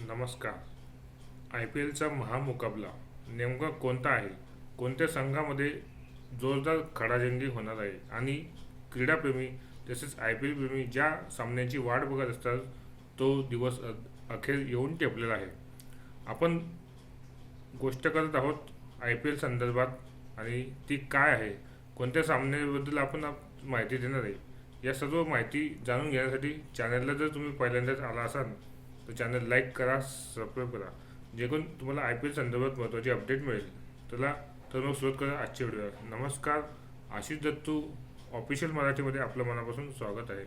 नमस्कार. I P एलचा महामुकाबला नेमका कोणता आहे? कोणत्या संघामध्ये जोरदार खडाजंगी होणार आहे? आणि क्रीडाप्रेमी तसेच आय पी एल प्रेमी ज्या सामन्याची वाट बघत असतात तो दिवस अखेर येऊन ठेपलेला आहे. आपण गोष्ट करत आहोत आय पी एल संदर्भात आणि ती काय आहे, कोणत्या सामन्याबद्दल आपण माहिती देणार आहे. या सर्व माहिती जाणून घेण्यासाठी चॅनलला जर तुम्ही पहिल्यांदाच आला असाल तर चॅनल लाईक करा, सबस्क्राईब करा, जेणेकरून तुम्हाला आय पी एल संदर्भात महत्त्वाची अपडेट मिळेल. तर मग सुरुवात करा आजची व्हिडिओ. नमस्कार, आशिष दत्तू ऑफिशियल मराठीमध्ये आपलं मनापासून स्वागत आहे.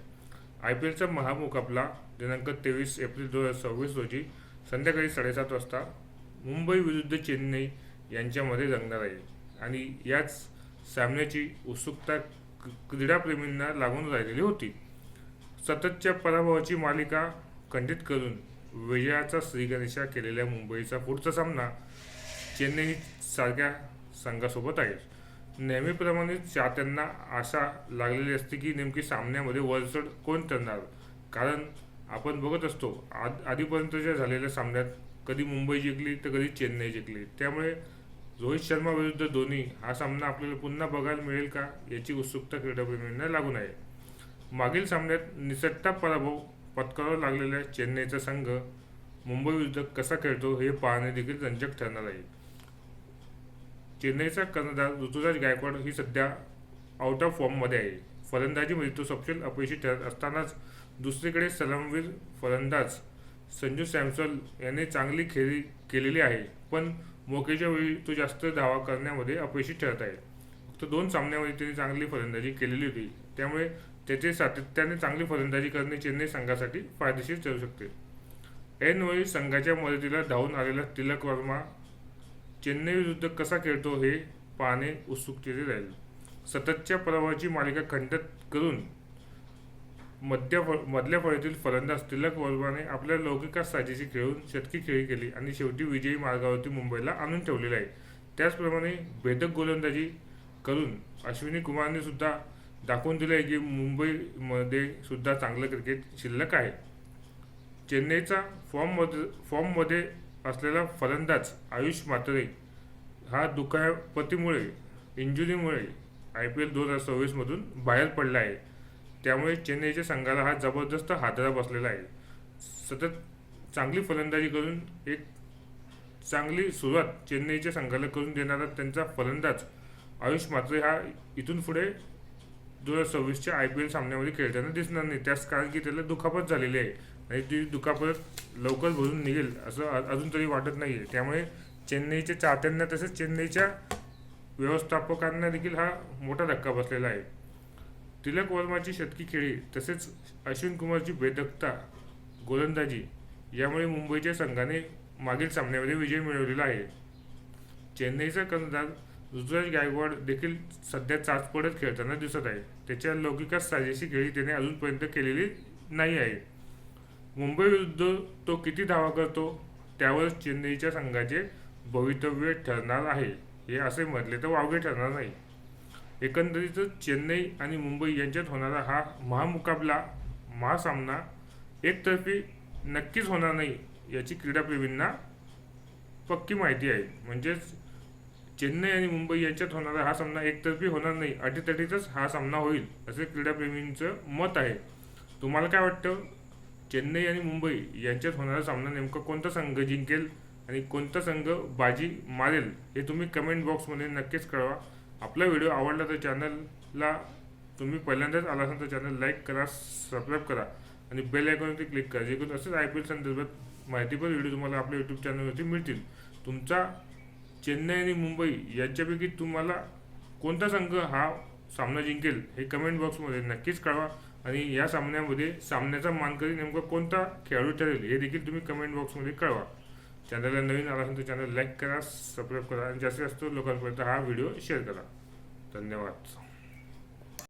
आय पी एलचा महामुकाबला दिनांक 23 एप्रिल 2026 रोजी संध्याकाळी 7:30 वाजता मुंबई विरुद्ध चेन्नई यांच्यामध्ये रंगणार आहे. आणि याच सामन्याची उत्सुकता क्रीडाप्रेमींना लागून राहिलेली होती. सततच्या पराभवाची मालिका खंडित करून विजयाचा श्रीगणेशा केलेल्या मुंबईचा पुढचा सामना चेन्नई सारख्या संघासोबत आहे. नेहमीप्रमाणे चाहत्यांना आशा लागलेली असते की नेमकी सामन्यामध्ये वरचढ कोण ठरणार, कारण आपण बघत असतो आधीपर्यंतच्या झालेल्या सामन्यात कधी मुंबई जिंकली तर कधी चेन्नई जिंकली. त्यामुळे रोहित शर्मा विरुद्ध धोनी हा सामना आपल्याला पुन्हा बघायला मिळेल का याची उत्सुकता क्रीडाप्रेमींना लागून आहे. मागील सामन्यात निसटता पराभव पत्करावा लागलेल्या चेन्नईचा संघ मुंबई विरुद्ध कसा खेळतो हे पाहणे देखील रंजक ठरणार आहे. चेन्नईचा कर्णधार ऋतुराज गायकवाड ही सध्या आउट ऑफ फॉर्ममध्ये आहे. फलंदाजीमध्ये तो सपशेल अपयशी ठरत असतानाच दुसरीकडे सलामीवीर फलंदाज संजू सॅमसन याने चांगली खेळी केलेली आहे, पण मोक्याच्या वेळी तो जास्त धावा करण्यामध्ये अपयशी ठरत आहे. फक्त 2 सामन्यामध्ये त्याने चांगली फलंदाजी केलेली होती, त्यामुळे त्याचे सातत्याने चांगली फलंदाजी करणे चेन्नई संघासाठी फायदेशीर ठरू शकते. ऐनवेळी संघाच्या मदतीला धावून आलेला तिलक वर्मा चेन्नई विरुद्ध कसा खेळतो हे पाहणे उत्सुकतेचे राहील. सततच्या पराभवाची मालिका खंडित करून मधल्या फळीतील फलंदाज तिलक वर्माने आपल्या लौकिकात साजेशी खेळून शतकी खेळी केली आणि शेवटी विजयी मार्गावरती मुंबईला आणून ठेवलेले आहे. त्याचप्रमाणे भेदक गोलंदाजी करून अश्विनी कुमारने सुद्धा दाखवून दिले आहे की मुंबईमध्ये सुद्धा चांगलं क्रिकेट शिल्लक आहे. चेन्नईचा फॉर्ममध्ये असलेला फलंदाज आयुष मात्रे हा दुखापतीमुळे इंजुरीमुळे आय पी एल 2026 मधून बाहेर पडला आहे. त्यामुळे चेन्नईच्या संघाला हा जबरदस्त हादरा बसलेला आहे. सतत चांगली फलंदाजी करून एक चांगली सुरुवात चेन्नईच्या संघाला करून देणारा त्यांचा फलंदाज आयुष मात्रे हा इथून पुढे 2026च्या आय पी एल सामन्यामध्ये खेळताना दिसणार नाही. त्याच कारण की त्याला दुखापत झालेली आहे आणि ती दुखापत लवकर भरून निघेल असं अजून तरी वाटत नाही आहे. त्यामुळे चेन्नईच्या चाहत्यांना तसेच चेन्नईच्या व्यवस्थापकांना देखील हा मोठा धक्का बसलेला आहे. तिलक वर्माची शतकी खेळी तसेच अश्विन कुमारची बेधक्ता गोलंदाजी यामुळे मुंबईच्या संघाने मागील सामन्यामध्ये विजय मिळवलेला आहे. चेन्नईचा कर्णधार ऋतुराज गायकवाड देखील सध्या चाचपडत खेळताना दिसत आहे. त्याच्या लौकिकात साजेशी खेळी त्याने अजूनपर्यंत केलेली नाही आहे. मुंबई विरुद्ध तो किती धावा करतो त्यावर चेन्नईच्या संघाचे भवितव्य ठरणार आहे. हे असे म्हटले तर वावगे ठरणार नाही. एकंदरीतच चेन्नई आणि मुंबई यांच्यात होणारा हा महासामना एकतर्फी नक्कीच होणार नाही याची क्रीडाप्रेमींना पक्की माहिती आहे. म्हणजेच चेन्नई आणि मुंबई यांच्यात होणारा हा सामना एकतर्फी होणार नाही, अटीतटीतच हा सामना होईल असे क्रीडाप्रेमींचं मत आहे. तुम्हाला काय वाटतं? चेन्नई आणि मुंबई यांच्यात होणारा सामना नेमका कोणता संघ जिंकेल आणि कोणता संघ बाजी मारेल हे तुम्ही कमेंट बॉक्समध्ये नक्कीच कळवा. आपला व्हिडिओ आवडला तर चॅनलला तुम्ही पहिल्यांदाच आला असाल तर चॅनल लाईक करा, सबस्क्राईब करा आणि बेल आयकॉनवरती क्लिक करा, जेणेकरून असेच आय पी एल संदर्भात माहितीपर व्हिडिओ तुम्हाला आपल्या यूट्यूब चॅनलवरती मिळतील. तुमचा चेन्नई आणि मुंबई यांच्यापैकी तुम्हाला कोणता संघ हा सामना जिंकेल हे कमेंट बॉक्समध्ये नक्कीच कळवा. आणि या सामन्यामध्ये सामन्याचा मानकरी नेमका कोणता खेळाडू ठरेल हे देखील तुम्ही कमेंट बॉक्समध्ये कळवा. चॅनलला नवीन आला असेल तर चॅनल लाईक करा, सबस्क्राईब करा आणि जास्तीत जास्त लोकांपर्यंत हा व्हिडिओ शेअर करा. धन्यवाद.